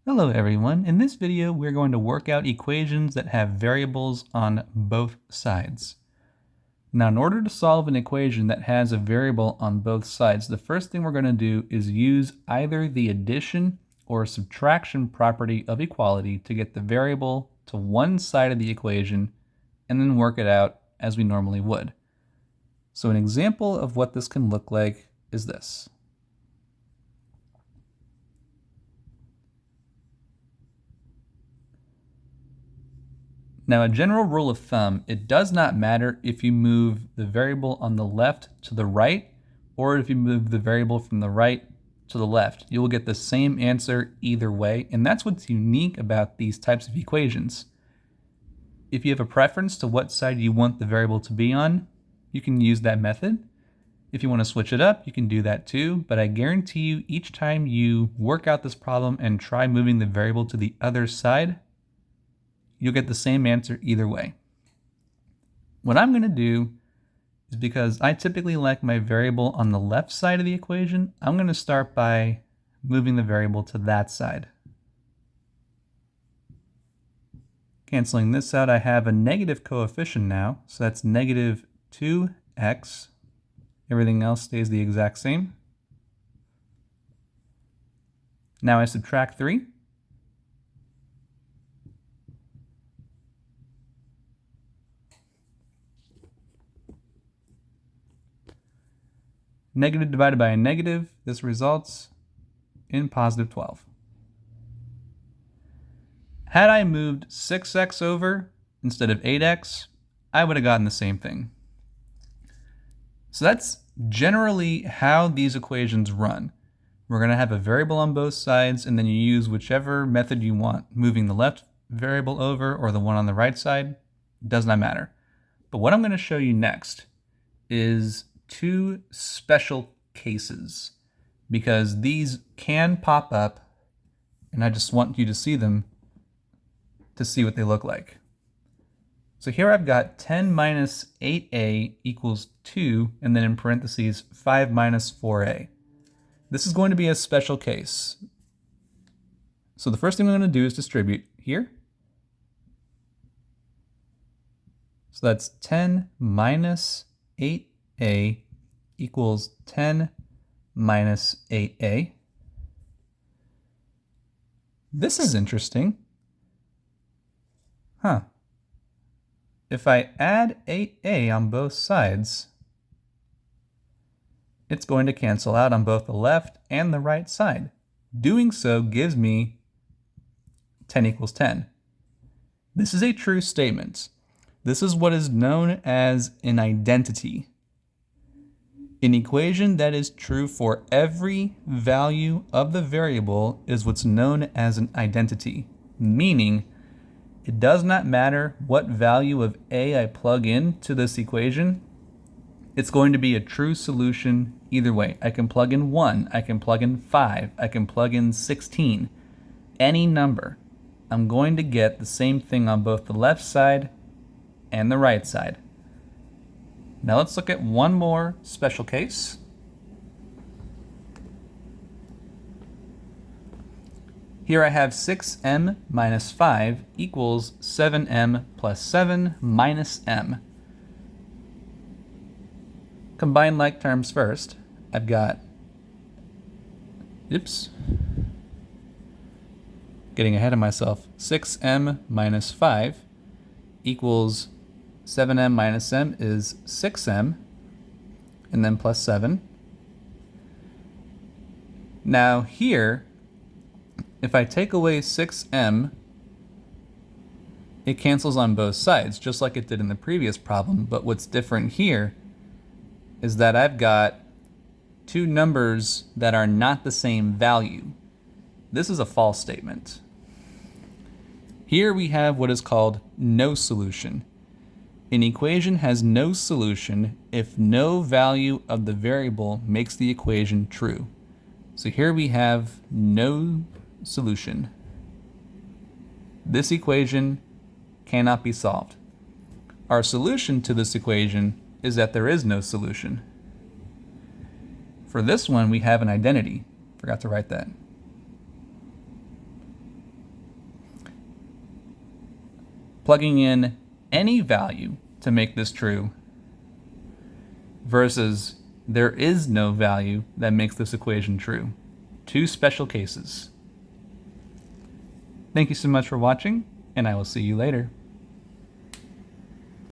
Hello everyone. In this video, we're going to work out equations that have variables on both sides. Now, in order to solve an equation that has a variable on both sides, the first thing we're going to do is use either the addition or subtraction property of equality to get the variable to one side of the equation and then work it out as we normally would. So an example of what this can look like is this. Now, a general rule of thumb, it does not matter if you move the variable on the left to the right, or if you move the variable from the right to the left. You will get the same answer either way, and that's what's unique about these types of equations. If you have a preference to what side you want the variable to be on, you can use that method. If you want to switch it up, you can do that too, but I guarantee you each time you work out this problem and try moving the variable to the other side, you'll get the same answer either way. What I'm going to do is, because I typically like my variable on the left side of the equation, I'm going to start by moving the variable to that side. Canceling this out, I have a negative coefficient now, so that's negative 2x. Everything else stays the exact same. Now I subtract 3. Negative divided by a negative, this results in positive 12. Had I moved 6x over instead of 8x, I would have gotten the same thing. So that's generally how these equations run. We're going to have a variable on both sides, and then you use whichever method you want, moving the left variable over or the one on the right side, does not matter. But what I'm going to show you next is two special cases, because these can pop up, and I just want you to see them to see what they look like. So here I've got 10 minus 8a equals 2, and then in parentheses 5 minus 4a. This is going to be a special case. So the first thing I'm going to do is distribute here. So that's 10 minus 8a equals 10 minus 8a. This is interesting. If I add 8a on both sides, it's going to cancel out on both the left and the right side. Doing so gives me 10 equals 10. This is a true statement. This is what is known as an identity. An equation that is true for every value of the variable is what's known as an identity, meaning it does not matter what value of a I plug in to this equation, it's going to be a true solution either way. I can plug in 1, I can plug in 5, I can plug in 16, any number. I'm going to get the same thing on both the left side and the right side. Now let's look at one more special case. Here I have 6m minus 5 equals 7m plus 7 minus m. Combine like terms first. I've got, getting ahead of myself, 6m minus 5 equals 7m minus m is 6m, and then plus 7. Now here, if I take away 6m, it cancels on both sides, just like it did in the previous problem. But what's different here is that I've got two numbers that are not the same value. This is a false statement. Here we have what is called no solution. An equation has no solution if no value of the variable makes the equation true. So here we have no solution. This equation cannot be solved. Our solution to this equation is that there is no solution. For this one, we have an identity. Forgot to write that. plugging in any value to make this true versus there is no value that makes this equation true. Two special cases. Thank you so much for watching, and I will see you later.